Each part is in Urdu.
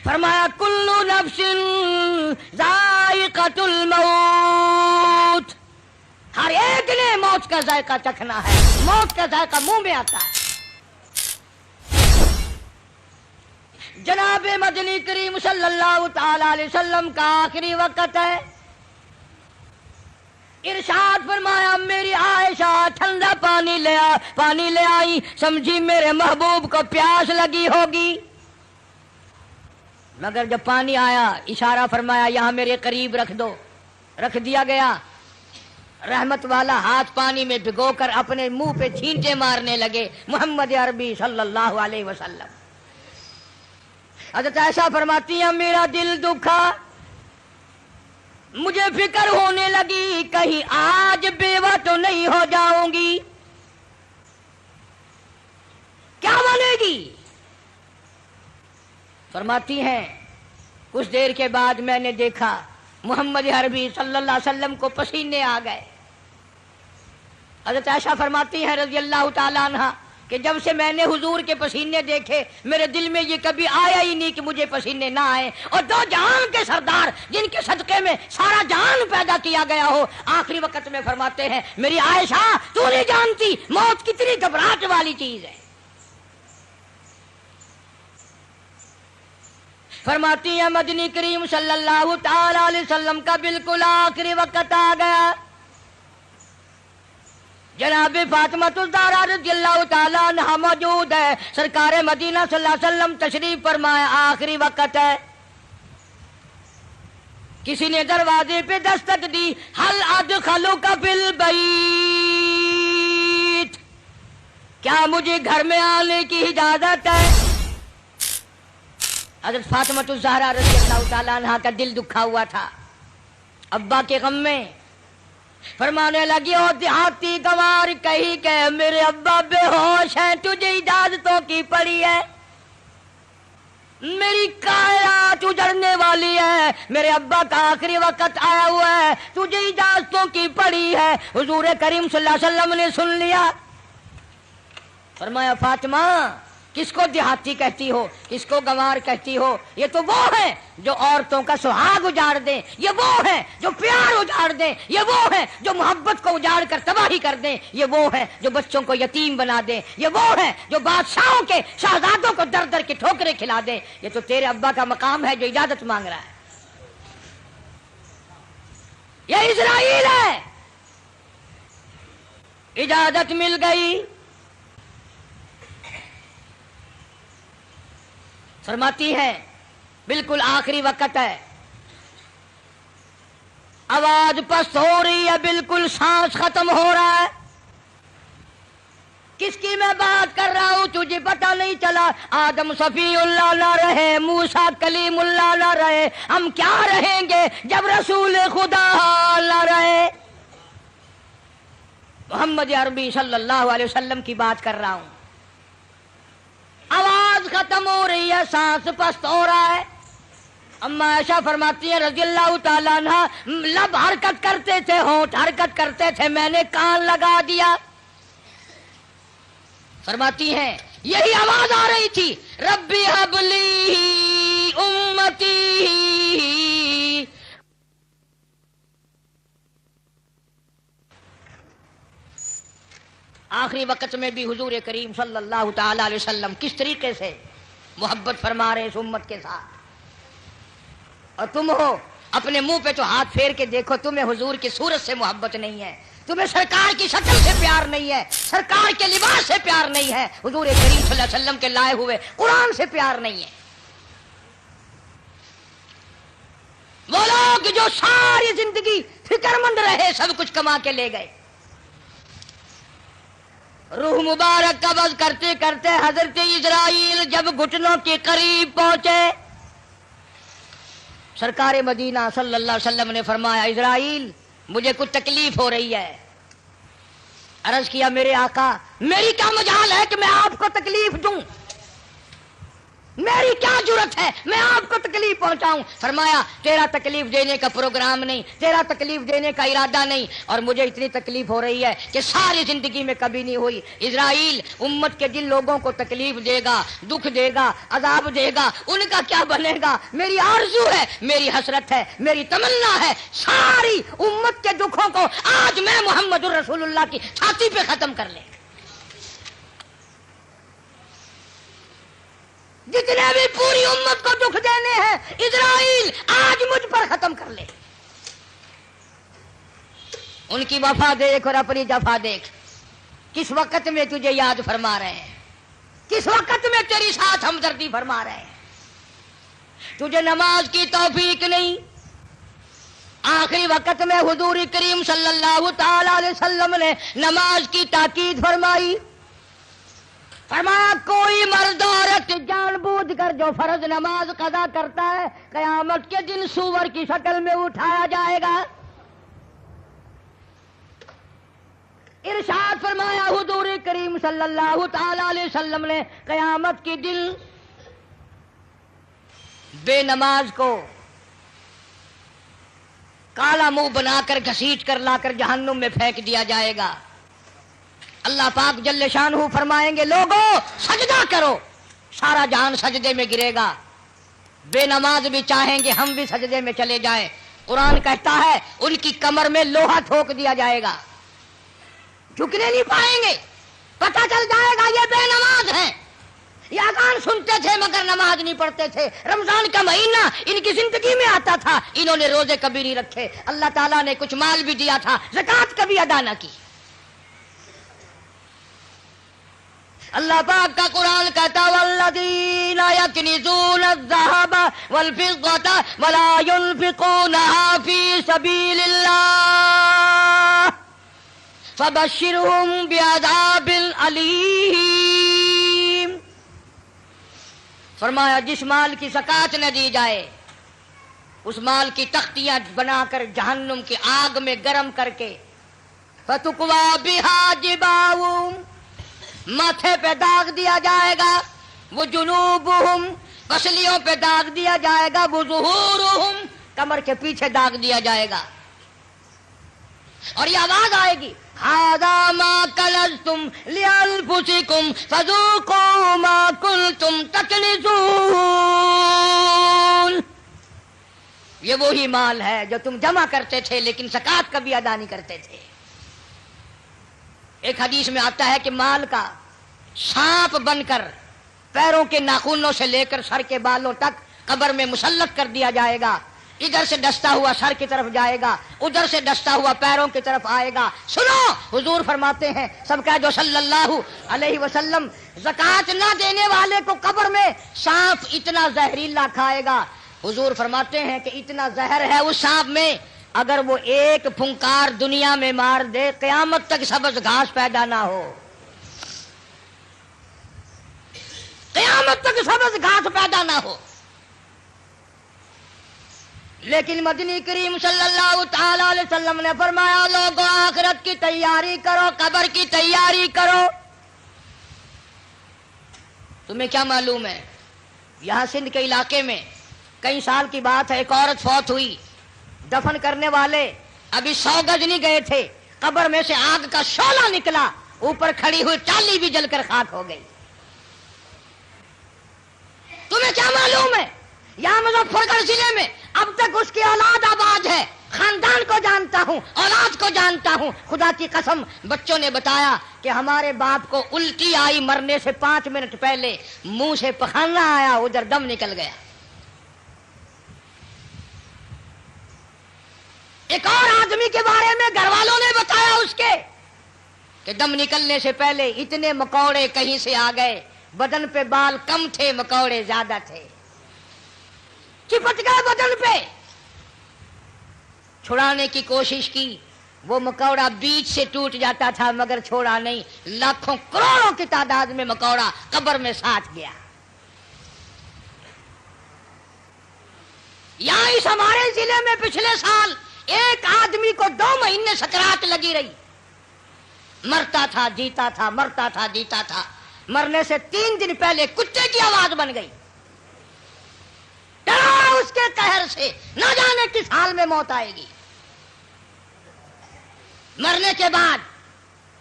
فرمایا کلو نفس ذائقۃ الموت، ہر ایک نے موت کا ذائقہ چکھنا ہے، موت کا ذائقہ منہ میں آتا ہے۔ جناب مدنی کریم صلی اللہ تعالی علیہ وسلم کا آخری وقت ہے، ارشاد فرمایا میری عائشہ ٹھنڈا پانی لے آئی، سمجھی میرے محبوب کو پیاس لگی ہوگی، مگر جب پانی آیا اشارہ فرمایا یہاں میرے قریب رکھ دو، رکھ دیا گیا۔ رحمت والا ہاتھ پانی میں بھگو کر اپنے منہ پہ چھینٹے مارنے لگے محمد عربی صلی اللہ علیہ وسلم۔ حضرت عائشہ فرماتی ہیں میرا دل دکھا، مجھے فکر ہونے لگی کہیں آج بیوہ تو نہیں ہو جاؤں گی، کیا بنے گی؟ فرماتی ہیں کچھ دیر کے بعد میں نے دیکھا محمد عربی صلی اللہ علیہ وسلم کو پسینے آ گئے۔ حضرت عائشہ فرماتی ہیں رضی اللہ تعالی عنہا کہ جب سے میں نے حضور کے پسینے دیکھے میرے دل میں یہ کبھی آیا ہی نہیں کہ مجھے پسینے نہ آئے، اور دو جہان کے سردار جن کے صدقے میں سارا جہان پیدا کیا گیا ہو، آخری وقت میں فرماتے ہیں میری عائشہ تو نہیں جانتی موت کتنی گھبراہٹ والی چیز ہے۔ فرماتی ہیں مدنی کریم صلی اللہ تعالی علیہ وسلم کا بالکل آخری وقت آ گیا، جناب فاطمہ الزہرا رضی اللہ تعالیٰ عنہا موجود ہے، سرکار مدینہ صلی اللہ علیہ وسلم تشریف فرمائے، آخری وقت ہے۔ کسی نے دروازے پہ دستک دی، حل ادخلوک فی البیت، کیا مجھے گھر میں آنے کی اجازت ہے؟ حضرت فاطمہ الزہرا رضی اللہ تعالیٰ عنہا کا دل دکھا ہوا تھا ابا کے غم میں، فرمانے لگی او دیہاتی گوار کہی کہ میرے ابا بے ہوش ہیں، تجھے اجازتوں کی پڑی ہے، میری کائنات اجڑنے والی ہے، میرے ابا کا آخری وقت آیا ہوا ہے، تجھے اجازتوں کی پڑی ہے۔ حضور کریم صلی اللہ علیہ وسلم نے سن لیا، فرمایا فاطمہ کس کو دیہاتی کہتی ہو، کس کو گنوار کہتی ہو؟ یہ تو وہ ہیں جو عورتوں کا سہاگ اجاڑ دیں، یہ وہ ہیں جو پیار اجاڑ دیں، یہ وہ ہیں جو محبت کو اجاڑ کر تباہی کر دیں، یہ وہ ہیں جو بچوں کو یتیم بنا دیں، یہ وہ ہیں جو بادشاہوں کے شہزادوں کو در در کے ٹھوکریں کھلا دیں۔ یہ تو تیرے ابا کا مقام ہے جو اجازت مانگ رہا ہے، یہ اسرائیل ہے۔ اجازت مل گئی، فرماتی ہے بالکل آخری وقت ہے، آواز پست ہو رہی ہے، بالکل سانس ختم ہو رہا ہے، کس کی میں بات کر رہا ہوں تجھے پتہ نہیں چلا؟ آدم صفی اللہ نہ رہے، موسیٰ کلیم اللہ نہ رہے، ہم کیا رہیں گے جب رسول خدا نہ رہے؟ محمد عربی صلی اللہ علیہ وسلم کی بات کر رہا ہوں، آواز ختم ہو رہی ہے، سانس پست ہو رہا ہے۔ اما عائشہ فرماتی ہیں رضی اللہ تعالیٰ عنہ لب حرکت کرتے تھے، ہونٹ حرکت کرتے تھے، میں نے کان لگا دیا۔ فرماتی ہیں یہی آواز آ رہی تھی، ربی ہب لی امتی۔ آخری وقت میں بھی حضور کریم صلی اللہ تعالی علیہ وسلم کس طریقے سے محبت فرما رہے اس امت کے ساتھ، اور تم ہو اپنے منہ پہ تو ہاتھ پھیر کے دیکھو، تمہیں حضور کی صورت سے محبت نہیں ہے، تمہیں سرکار کی شکل سے پیار نہیں ہے، سرکار کے لباس سے پیار نہیں ہے، حضور کریم صلی اللہ علیہ وسلم کے لائے ہوئے قرآن سے پیار نہیں ہے۔ وہ لوگ جو ساری زندگی فکر مند رہے، سب کچھ کما کے لے گئے، روح مبارک قبض کرتے کرتے حضرت اسرائیل جب گھٹنوں کے قریب پہنچے، سرکار مدینہ صلی اللہ علیہ وسلم نے فرمایا اسرائیل مجھے کچھ تکلیف ہو رہی ہے۔ عرض کیا میرے آقا میری کیا مجال ہے کہ میں آپ کو تکلیف دوں؟ میری کیا جرت ہے میں آپ کو تکلیف پہنچاؤں؟ فرمایا تیرا تکلیف دینے کا پروگرام نہیں، تیرا تکلیف دینے کا ارادہ نہیں، اور مجھے اتنی تکلیف ہو رہی ہے کہ ساری زندگی میں کبھی نہیں ہوئی۔ اسرائیل امت کے جن لوگوں کو تکلیف دے گا، دکھ دے گا، عذاب دے گا، ان کا کیا بنے گا؟ میری آرزو ہے، میری حسرت ہے، میری تمنا ہے، ساری امت کے دکھوں کو آج میں محمد الرسول اللہ کی چھاتی پہ ختم کر لے۔ جتنے بھی پوری امت کو دکھ دینے ہیں اسرائیل آج مجھ پر ختم کر لے۔ ان کی وفا دیکھ اور اپنی جفا دیکھ، کس وقت میں تجھے یاد فرما رہے ہیں، کس وقت میں تیری ساتھ ہمدردی فرما رہے ہیں۔ تجھے نماز کی توفیق نہیں، آخری وقت میں حضور کریم صلی اللہ تعالی علیہ وسلم نے نماز کی تاکید فرمائی۔ فرمایا کوئی مرد عورت جان بوجھ کر جو فرض نماز قضا کرتا ہے قیامت کے دن سور کی شکل میں اٹھایا جائے گا۔ ارشاد فرمایا حضور کریم صلی اللہ تعالی علیہ وسلم نے قیامت کے دن بے نماز کو کالا منہ بنا کر گھسیٹ کر لا کر جہنم میں پھینک دیا جائے گا۔ اللہ پاک جل شانہ فرمائیں گے لوگوں سجدہ کرو، سارا جہان سجدے میں گرے گا۔ بے نماز بھی چاہیں گے ہم بھی سجدے میں چلے جائیں، قرآن کہتا ہے ان کی کمر میں لوہا ٹھوک دیا جائے گا، جھکنے نہیں پائیں گے، پتہ چل جائے گا یہ بے نماز ہیں، یہ اذان سنتے تھے مگر نماز نہیں پڑھتے تھے، رمضان کا مہینہ ان کی زندگی میں آتا تھا، انہوں نے روزے کبھی نہیں رکھے، اللہ تعالیٰ نے کچھ مال بھی دیا تھا، زکوٰۃ کبھی ادا نہ کی۔ اللہ پاک کا قرآن کہتا والذین یکنزون الذھب والفضة ولا ينفقونها فی سبیل اللہ فبشرهم بعذاب علیم۔ فرمایا جس مال کی زکوٰۃ نہ دی جائے اس مال کی تختیاں بنا کر جہنم کی آگ میں گرم کر کے فتقوی بها جباہم ماتھے پہ داغ دیا جائے گا، وہ جنوبہم پسلیوں پہ داغ دیا جائے گا، وہ ظہورہم کمر کے پیچھے داغ دیا جائے گا، اور یہ آواز آئے گی ھذا ما کنزتم لانفسکم فذوقوا ما کنتم تکنزون۔ یہ وہی مال ہے جو تم جمع کرتے تھے لیکن زکوٰۃ کبھی ادا نہیں کرتے تھے۔ ایک حدیث میں آتا ہے کہ مال کا سانپ بن کر پیروں کے ناخنوں سے لے کر سر کے بالوں تک قبر میں مسلط کر دیا جائے گا، ادھر سے ڈستا ہوا سر کی طرف جائے گا، ادھر سے ڈستا ہوا پیروں کی طرف آئے گا۔ سنو حضور فرماتے ہیں سب کہہ دو صلی اللہ علیہ وسلم، زکوٰۃ نہ دینے والے کو قبر میں سانپ اتنا زہریلا کھائے گا، حضور فرماتے ہیں کہ اتنا زہر ہے اس سانپ میں اگر وہ ایک پھنکار دنیا میں مار دے قیامت تک سبز گھاس پیدا نہ ہو، قیامت تک سبز گھاس پیدا نہ ہو۔ لیکن مدنی کریم صلی اللہ تعالی علیہ وسلم نے فرمایا لوگوں آخرت کی تیاری کرو، قبر کی تیاری کرو۔ تمہیں کیا معلوم ہے یہاں سندھ کے علاقے میں کئی سال کی بات ہے ایک عورت فوت ہوئی، دفن کرنے والے ابھی 100 گز نہیں گئے تھے، قبر میں سے آگ کا شعلہ نکلا، اوپر کھڑی ہوئی ٹالی بھی جل کر خاک ہو گئی۔ تمہیں کیا معلوم ہے یہاں مظفر گڑھ ضلع میں اب تک اس کی اولاد آباد ہے، خاندان کو جانتا ہوں، اولاد کو جانتا ہوں، خدا کی قسم بچوں نے بتایا کہ ہمارے باپ کو الٹی آئی مرنے سے 5 منٹ پہلے، منہ سے پخانا آیا، ادھر دم نکل گیا۔ ایک اور آدمی کے بارے میں گھر والوں نے بتایا اس کے کہ دم نکلنے سے پہلے اتنے مکوڑے کہیں سے آ گئے، بدن پہ بال کم تھے مکوڑے زیادہ تھے، چپٹ گئے بدن پہ، چھڑانے کی کوشش کی، وہ مکوڑا بیچ سے ٹوٹ جاتا تھا مگر چھوڑا نہیں، لاکھوں کروڑوں کی تعداد میں مکوڑا قبر میں ساتھ گیا۔ یہاں اس ہمارے ضلع میں پچھلے سال ایک آدمی کو 2 مہینے سکرات لگی رہی، مرتا تھا جیتا تھا، مرتا تھا جیتا تھا، مرنے سے 3 دن پہلے کتے کی آواز بن گئی، کے قہر سے نہ جانے کس حال میں موت آئے گی۔ مرنے کے بعد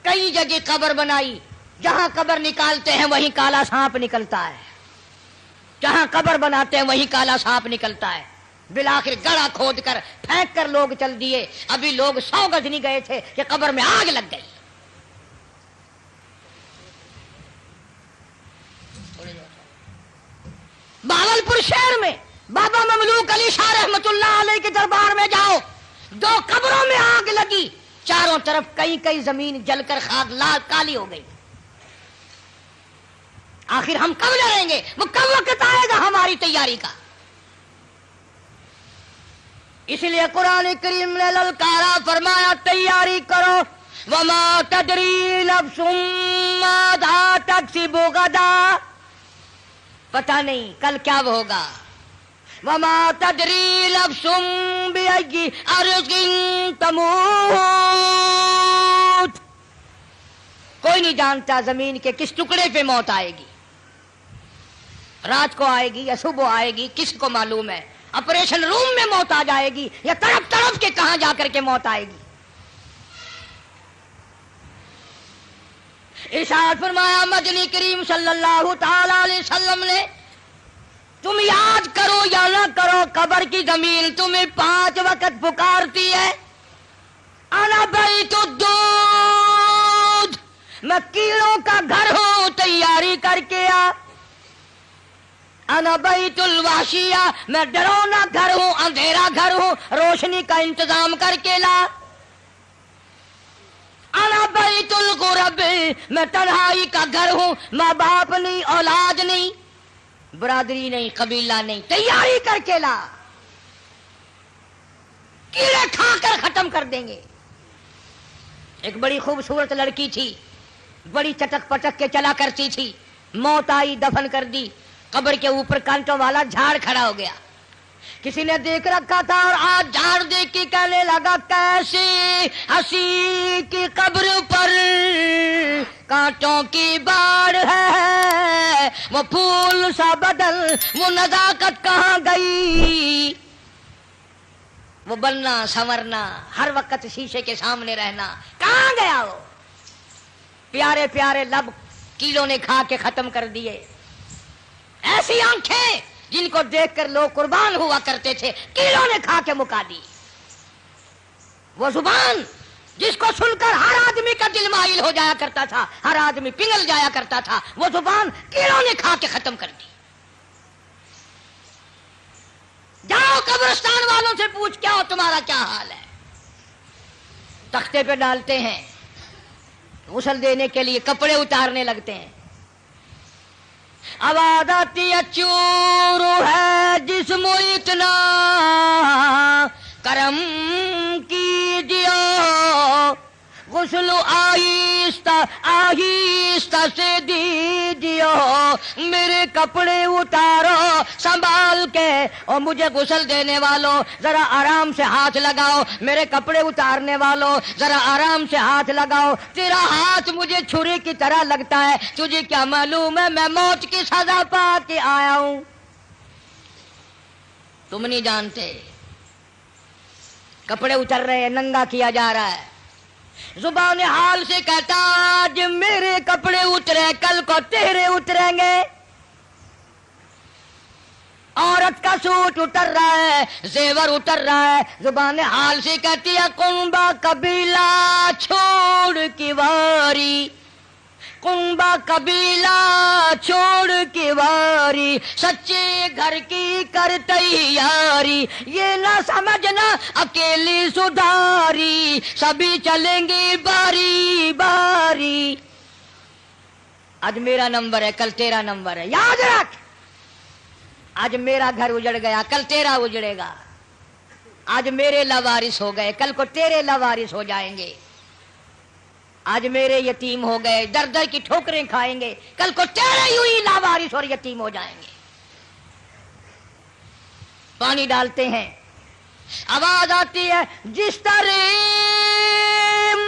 کئی جگہ قبر بنائی، جہاں قبر نکالتے ہیں وہیں کالا سانپ نکلتا ہے، جہاں قبر بناتے ہیں وہیں کالا سانپ نکلتا ہے۔ بالآخر گڑھا کھود کر پھینک کر لوگ چل دیے، ابھی لوگ 100 گز نہیں گئے تھے کہ قبر میں آگ لگ گئی۔ بہاولپور شہر میں بابا مملوک علی شاہ رحمت اللہ علیہ کے دربار میں جاؤ، 2 قبروں میں آگ لگی، چاروں طرف کئی زمین جل کر خاک لال کالی ہو گئی۔ آخر ہم کب لڑیں گے؟ وہ کب وقت آئے گا ہماری تیاری کا؟ اس لیے قرآن کریم نے للکارا، فرمایا تیاری کرو، وما تدری نفس ماذا تکسب غدا، پتہ نہیں کل کیا ہوگا۔ وما تدری نفس بأی ارض تموت، کوئی نہیں جانتا زمین کے کس ٹکڑے پہ موت آئے گی، رات کو آئے گی یا صبح آئے گی، کس کو معلوم ہے؟ آپریشن روم میں موت آ جائے گی یا تڑپ تڑپ کے کہاں جا کر کے موت آئے گی۔ ارشاد فرمایا مدنی کریم صلی اللہ تعالی علیہ وسلم نے، تم یاد کرو یا نہ کرو، قبر کی زمین تمہیں 5 وقت پکارتی ہے۔ انا بیت الدود، میں کیڑوں کا گھر ہوں، تیاری کر کے آ۔ انا بیت الوحشیہ، میں ڈرونا گھر ہوں، اندھیرا گھر ہوں، روشنی کا انتظام کر کے لا۔ انا بیت الغرب، میں تنہائی کا گھر ہوں، ماں باپ نہیں، اولاد نہیں، برادری نہیں، قبیلہ نہیں، تیاری کر کے لا، کیڑے کھا کر ختم کر دیں گے۔ ایک بڑی خوبصورت لڑکی تھی، بڑی چٹک پٹک کے چلا کرتی تھی، موت آئی، دفن کر دی، قبر کے اوپر کانٹوں والا جھاڑ کھڑا ہو گیا، کسی نے دیکھ رکھا تھا، اور آج جھاڑ دیکھ کے کہنے لگا کیسی ہنسی کی قبر پر کانٹوں کی باڑ ہے، وہ پھول سا بدل، وہ نزاکت کہاں گئی، وہ بننا سنورنا، ہر وقت شیشے کے سامنے رہنا کہاں گیا؟ وہ پیارے پیارے لب کیڑوں نے کھا کے ختم کر دیے، ایسی آنکھیں جن کو دیکھ کر لوگ قربان ہوا کرتے تھے، کیڑوں نے کھا کے مکا دی، وہ زبان جس کو سن کر ہر آدمی کا دل مائل ہو جایا کرتا تھا، ہر آدمی پگھل جایا کرتا تھا، وہ زبان کیڑوں نے کھا کے ختم کر دی۔ جاؤ قبرستان والوں سے پوچھ کیا ہو، تمہارا کیا حال ہے؟ تختے پہ ڈالتے ہیں، غسل دینے کے لیے کپڑے اتارنے لگتے ہیں، آواز آتی ہے چور ہے جسم اتنا کرم کیجیے، غسل آہستہ آہستہ سے دیجیے، میرے کپڑے اتارو سنبھال کے، اور مجھے غسل دینے والوں ذرا آرام سے ہاتھ لگاؤ، میرے کپڑے اتارنے والوں ذرا آرام سے ہاتھ لگاؤ، تیرا ہاتھ مجھے چھری کی طرح لگتا ہے، تجھے کیا معلوم ہے میں موت کی سزا پا کے آیا ہوں؟ تم نہیں جانتے، کپڑے اتر رہے ہیں، ننگا کیا جا رہا ہے، زبان حال سے کہتا آج میرے کپڑے اترے کل کو تیرے اتریں گے، عورت کا سوٹ اتر رہا ہے، زیور اتر رہا ہے، زبان حال سے کہتی ہے کنبا قبیلہ چھوڑ کی واری، کنبا قبیلہ چھوڑ کی واری، سچے گھر کی کر تیاری، یہ نہ سمجھنا اکیلی سدھاری، سبھی چلیں گے باری باری، آج میرا نمبر ہے کل تیرا نمبر ہے، یاد رکھ، آج میرا گھر اجڑ گیا کل تیرا اجڑے گا، آج میرے لاوارث ہو گئے کل کو تیرے لاوارث ہو جائیں گے، آج میرے یتیم ہو گئے در در کی ٹھوکریں کھائیں گے، کل کو تیرے یوں ہی لاوارث اور یتیم ہو جائیں گے۔ پانی ڈالتے ہیں، آواز آتی ہے جس طرح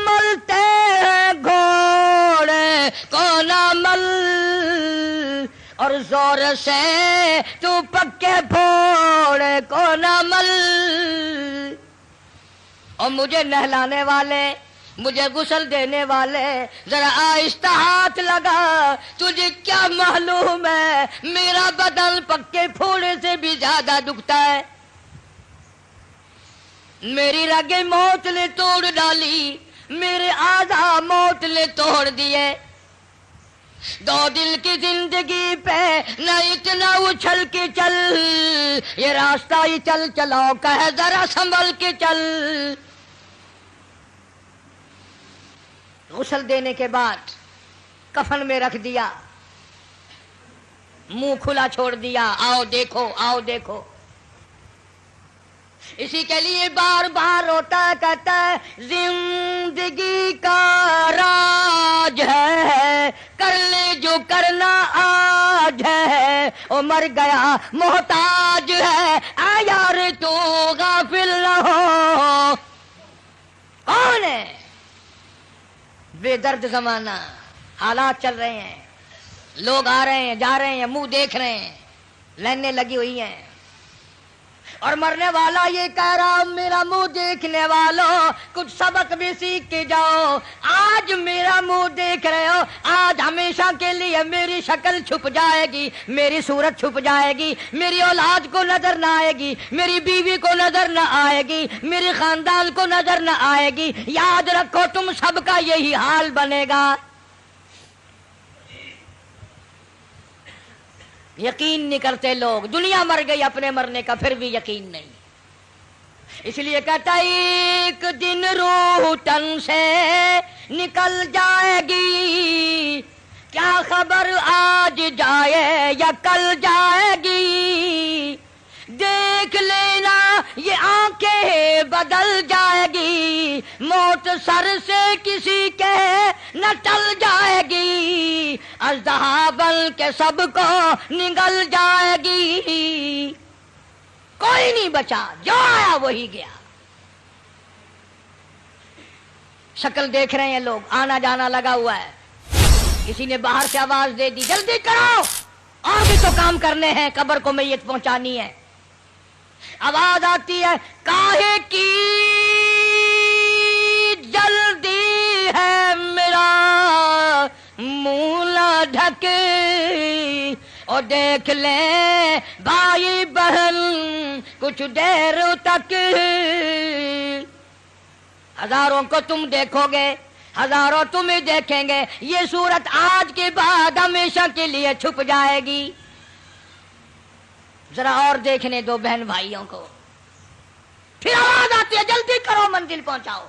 ملتے ہیں گھوڑے کو نہ مل، اور زور سے تو پکے پھوڑے کون عمل. اور مجھے نہلانے والے، مجھے غسل دینے والے، ذرا آہستہ ہاتھ لگا. تجھے کیا معلوم ہے میرا بدن پکے پھوڑے سے بھی زیادہ دکھتا ہے. میری رگیں موت نے توڑ ڈالی، میرے اعضاء موت نے توڑ دیے. 2 دل کی زندگی پہ نہ اتنا اچھل کے چل، یہ راستہ ہی چل چلاؤ کہے ذرا سنبھل کے چل. غسل دینے کے بعد کفن میں رکھ دیا، منہ کھلا چھوڑ دیا. آؤ دیکھو آؤ دیکھو. اسی کے لیے بار بار روتا کہتا ہے زندگی کا راج ہے، کر لے جو کرنا آج ہے. او مر گیا محتاج ہے، آ یار تو غافل نہ ہو. کون ہے؟ بے درد زمانہ. حالات چل رہے ہیں، لوگ آ رہے ہیں جا رہے ہیں، منہ دیکھ رہے ہیں، لائنیں لگی ہوئی ہیں. اور مرنے والا یہ کہہ رہا میرا منہ دیکھنے والوں کچھ سبق بھی سیکھ کے جاؤ. آج میرا منہ دیکھ رہے ہو، آج ہمیشہ کے لیے میری شکل چھپ جائے گی، میری صورت چھپ جائے گی، میری اولاد کو نظر نہ آئے گی، میری بیوی کو نظر نہ آئے گی، میرے خاندان کو نظر نہ آئے گی. یاد رکھو تم سب کا یہی حال بنے گا. یقین نہیں کرتے لوگ. دنیا مر گئی اپنے مرنے کا، پھر بھی یقین نہیں. اس لیے کہتا ایک دن روح تن سے نکل جائے گی، کیا خبر آج جائے یا کل جائے گی. دیکھ لینا یہ آنکھیں بدل جائے گی، موت سر سے کسی کے نہ ٹل جائے گی. اژدہا بن کے سب کو نگل جائے گی. کوئی نہیں بچا، جو آیا وہی گیا. شکل دیکھ رہے ہیں لوگ، آنا جانا لگا ہوا ہے. کسی نے باہر سے آواز دے دی جلدی کرو، اور بھی تو کام کرنے ہیں، قبر کو میت پہنچانی ہے. آواز آتی ہے کاہے کی جلدی ہے میرا منہ نہ ڈھکے، اور دیکھ لیں بھائی بہن کچھ دیر تک. ہزاروں کو تم دیکھو گے، ہزاروں تمہیں دیکھیں گے، یہ صورت آج کے بعد ہمیشہ کے لیے چھپ جائے گی. ذرا اور دیکھنے دو بہن بھائیوں کو. پھر آواز آتی ہے جلدی کرو منزل پہنچاؤ.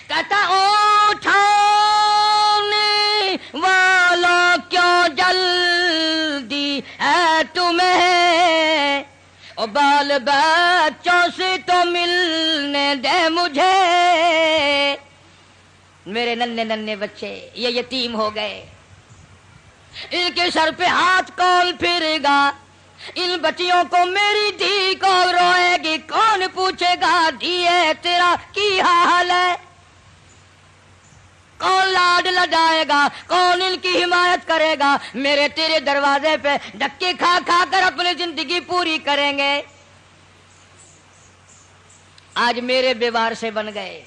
کہتا اٹھانے والوں کیوں جلدی ہے تمہیں، اور بال بچوں سے تو ملنے دے مجھے. میرے ننھے ننھے بچے یہ یتیم ہو گئے، ان کے سر پہ ہاتھ کون پھرے گا؟ ان بچیوں کو میری دھی کون روئے گی؟ کون پوچھے گا دھیے تیرا کی حال ہے؟ کون لاڈ لڈائے گا؟ کون ان کی حمایت کرے گا؟ میرے تیرے دروازے پہ دھکے کھا کھا کر اپنی زندگی پوری کریں گے. آج میرے بیوار سے بن گئے.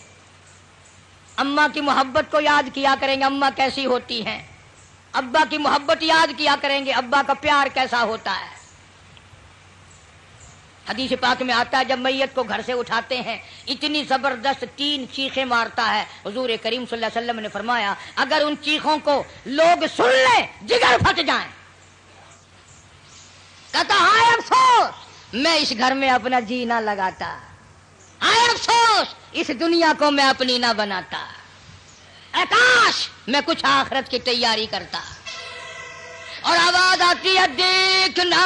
اماں کی محبت کو یاد کیا کریں گے، اماں کیسی ہوتی ہیں. ابا کی محبت یاد کیا کریں گے، ابا کا پیار کیسا ہوتا ہے. حدیث پاک میں آتا ہے جب میت کو گھر سے اٹھاتے ہیں اتنی زبردست 3 چیخیں مارتا ہے. حضور کریم صلی اللہ علیہ وسلم نے فرمایا اگر ان چیخوں کو لوگ سن لیں جگر پھٹ جائیں. کہتا ہائے افسوس میں اس گھر میں اپنا جی نہ لگاتا، ہائے افسوس اس دنیا کو میں اپنی نہ بناتا، اے کاش میں کچھ آخرت کی تیاری کرتا. اور آواز آتی ہے دیکھنا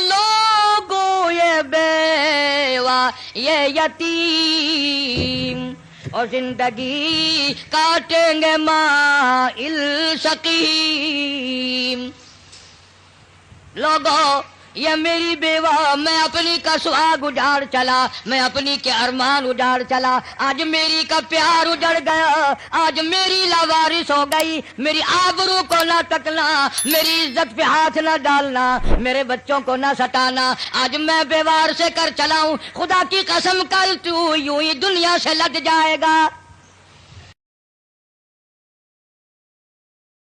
لوگوں یہ بیوہ یہ یتیم، اور زندگی کاٹیں گے مائل سقیم. لوگوں یہ میری بیوہ، میں اپنی کا سہاگ اجاڑ چلا، میں اپنی کے ارمان اجاڑ چلا، آج میری کا پیار اجڑ گیا، آج میری لاوارث ہو گئی، میری آبرو کو نہ تکنا، میری عزت پہ ہاتھ نہ ڈالنا، میرے بچوں کو نہ ستانا، آج میں بیوار سے کر چلا ہوں، خدا کی قسم کل تو یوں ہی دنیا سے لٹ جائے گا۔